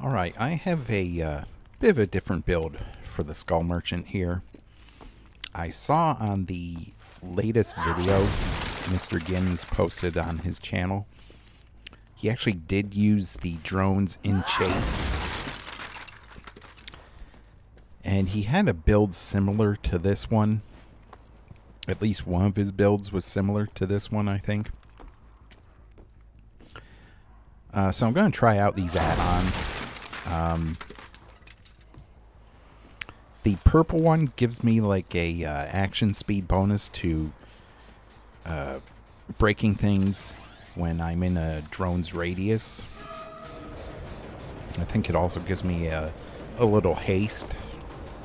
Alright, I have a bit of a different build for the Skull Merchant here. I saw on the latest video Mr. Gims posted on his channel, he actually did use the drones in chase. And he had a build similar to this one. At least one of his builds was similar to this one, I think. So I'm going to try out these add-ons. The purple one gives me like a action speed bonus to breaking things when I'm in a drone's radius. I think it also gives me a little haste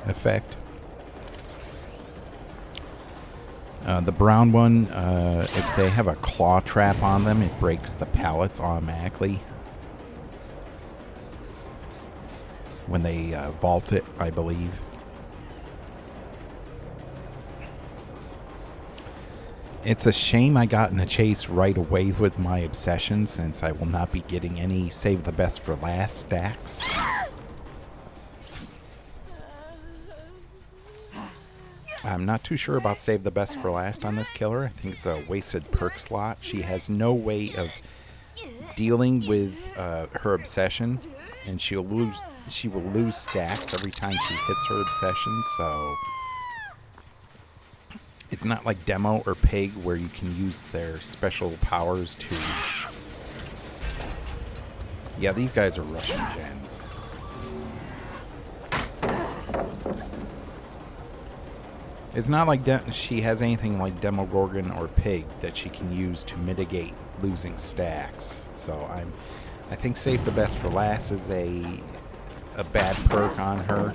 effect. The brown one, if they have a claw trap on them, it breaks the pallets automatically when they vault it, I believe. It's a shame I got in a chase right away with my obsession, since I will not be getting any save the best for last stacks. I'm not too sure about save the best for last on this killer. I think it's a wasted perk slot. She has no way of dealing with her obsession, and she will lose stacks every time she hits her obsession, so it's not like Demo or Pig where you can use their special powers to... Yeah, these guys are Russian gens. It's not like she has anything like Demogorgon or Pig that she can use to mitigate losing stacks. So I think save the best for last is a bad perk on her.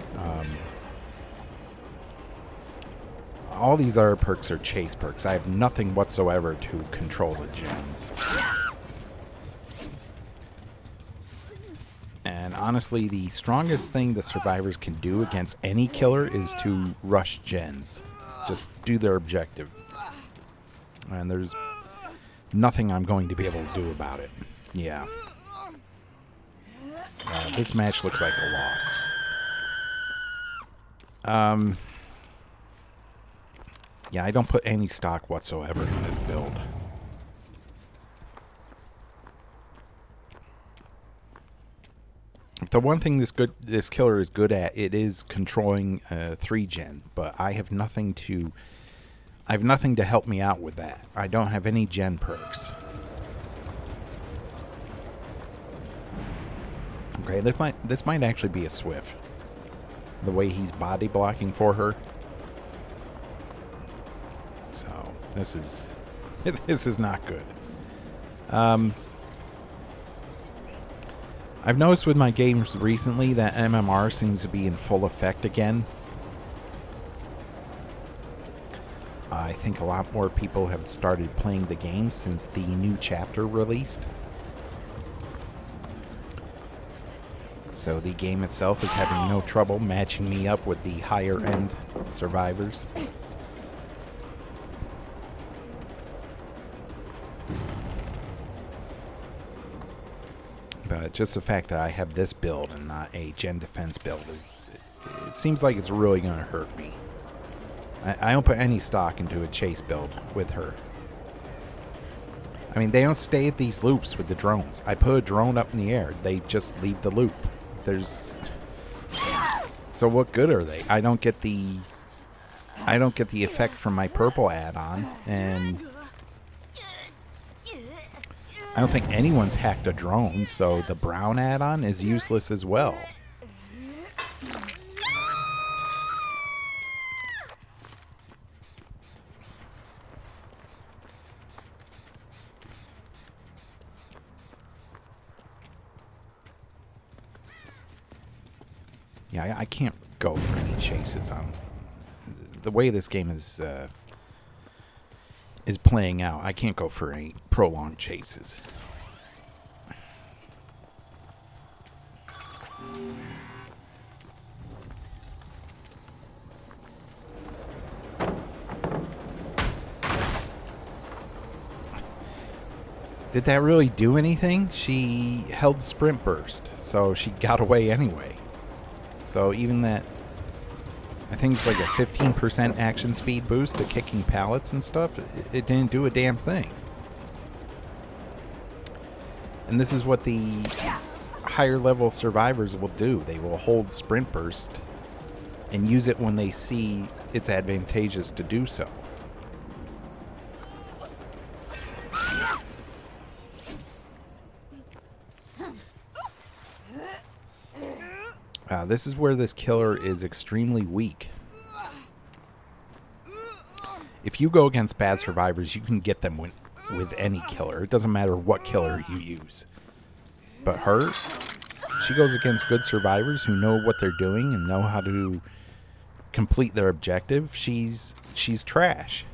All these other perks are chase perks. I have nothing whatsoever to control the gens. And honestly, the strongest thing the survivors can do against any killer is to rush gens. Just do their objective. And there's nothing I'm going to be able to do about it. Yeah. This match looks like a loss. Yeah, I don't put any stock whatsoever in this build. The one thing this killer is good at, it is controlling 3-gen, but I have nothing to help me out with that. I don't have any gen perks. Okay, this might actually be a Swift. The way he's body blocking for her. So this is not good. I've noticed with my games recently that MMR seems to be in full effect again. I think a lot more people have started playing the game since the new chapter released. So the game itself is having no trouble matching me up with the higher end survivors. But just the fact that I have this build and not a gen defense build it seems like it's really going to hurt me. I don't put any stock into a chase build with her. I mean, they don't stay at these loops with the drones. I put a drone up in the air, they just leave the loop. So what good are they? I don't get the effect from my purple add-on, and I don't think anyone's hacked a drone, so the brown add-on is useless as well. Yeah, I can't go for any chases on the way this game is playing out. I can't go for any prolonged chases. Did that really do anything? She held sprint burst, so she got away anyway. So even that, I think it's like a 15% action speed boost to kicking pallets and stuff, it didn't do a damn thing. And this is what the higher level survivors will do. They will hold sprint burst and use it when they see it's advantageous to do so. This is where this killer is extremely weak. If you go against bad survivors, you can get them with any killer. It doesn't matter what killer you use. But her, she goes against good survivors who know what they're doing and know how to complete their objective. She's trash.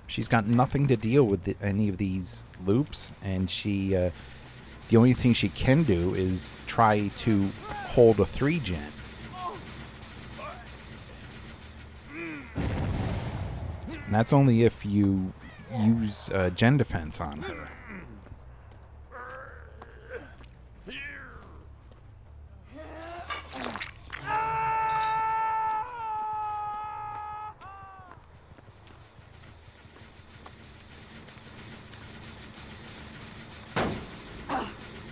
She's got nothing to deal with any of these loops, and she the only thing she can do is try to hold a 3-gen. And that's only if you use gen defense on her.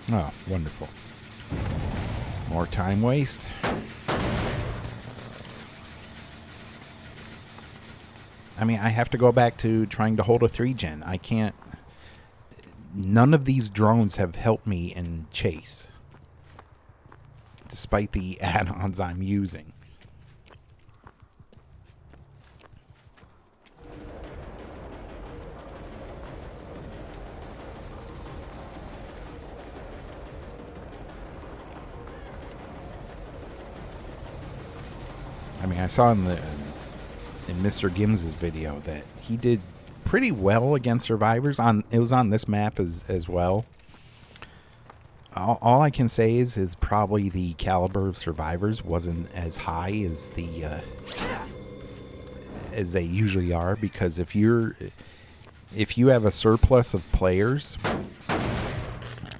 Oh, wonderful. More time waste. I mean, I have to go back to trying to hold a 3-gen. I can't... None of these drones have helped me in chase, despite the add-ons I'm using. I mean, I saw in Mr. Gims's video that he did pretty well against survivors. It was on this map as well. All I can say is probably the caliber of survivors wasn't as high as as they usually are, because if you have a surplus of players,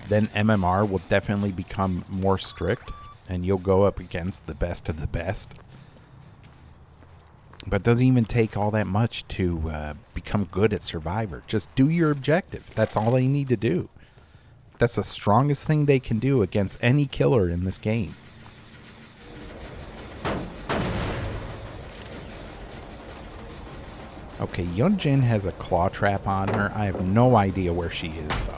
then MMR will definitely become more strict, and you'll go up against the best of the best. But it doesn't even take all that much to become good at Survivor. Just do your objective. That's all they need to do. That's the strongest thing they can do against any killer in this game. Okay, Yunjin has a claw trap on her. I have no idea where she is, though.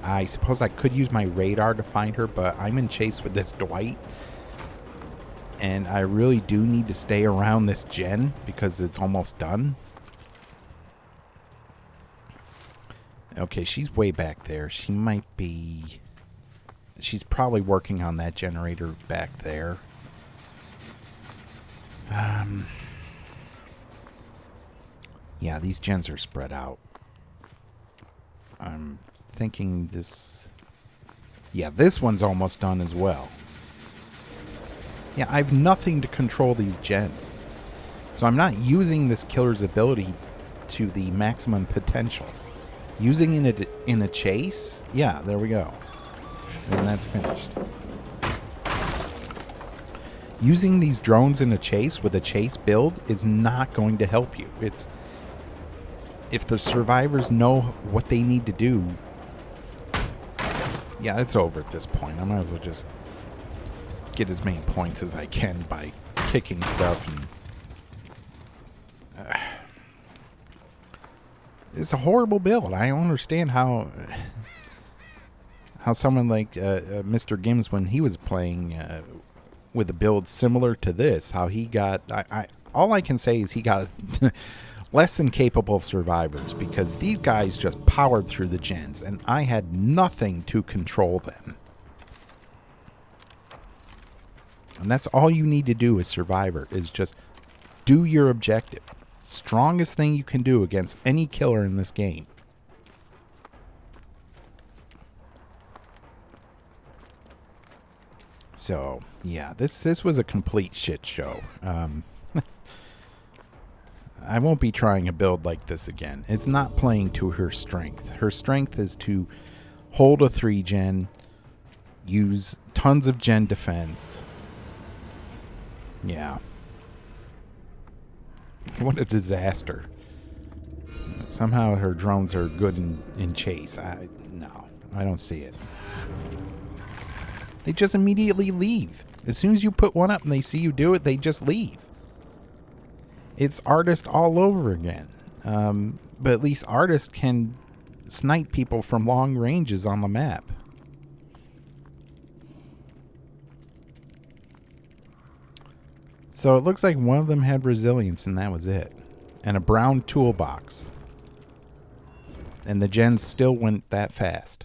I suppose I could use my radar to find her, but I'm in chase with this Dwight. And I really do need to stay around this gen because it's almost done. Okay, she's way back there. She might be... She's probably working on that generator back there. Yeah, these gens are spread out. I'm thinking this... Yeah, this one's almost done as well. Yeah, I have nothing to control these gens. So I'm not using this killer's ability to the maximum potential. Using it in a chase? Yeah, there we go. And that's finished. Using these drones in a chase with a chase build is not going to help you. It's... If the survivors know what they need to do... Yeah, it's over at this point. I might as well just get as many points as I can by kicking stuff. And it's a horrible build. I don't understand how someone like Mr. Gims, when he was playing with a build similar to this, how he got... all I can say is he got less than capable survivors, because these guys just powered through the gens, and I had nothing to control them. And that's all you need to do as Survivor, is just do your objective. Strongest thing you can do against any killer in this game. So, yeah, this was a complete shit show. I won't be trying a build like this again. It's not playing to her strength. Her strength is to hold a 3-gen, use tons of gen defense. Yeah. What a disaster. Somehow her drones are good in chase. No, I don't see it. They just immediately leave. As soon as you put one up and they see you do it, they just leave. It's Artist all over again. But at least Artist can snipe people from long ranges on the map. So it looks like one of them had resilience and that was it. And a brown toolbox. And the gens still went that fast.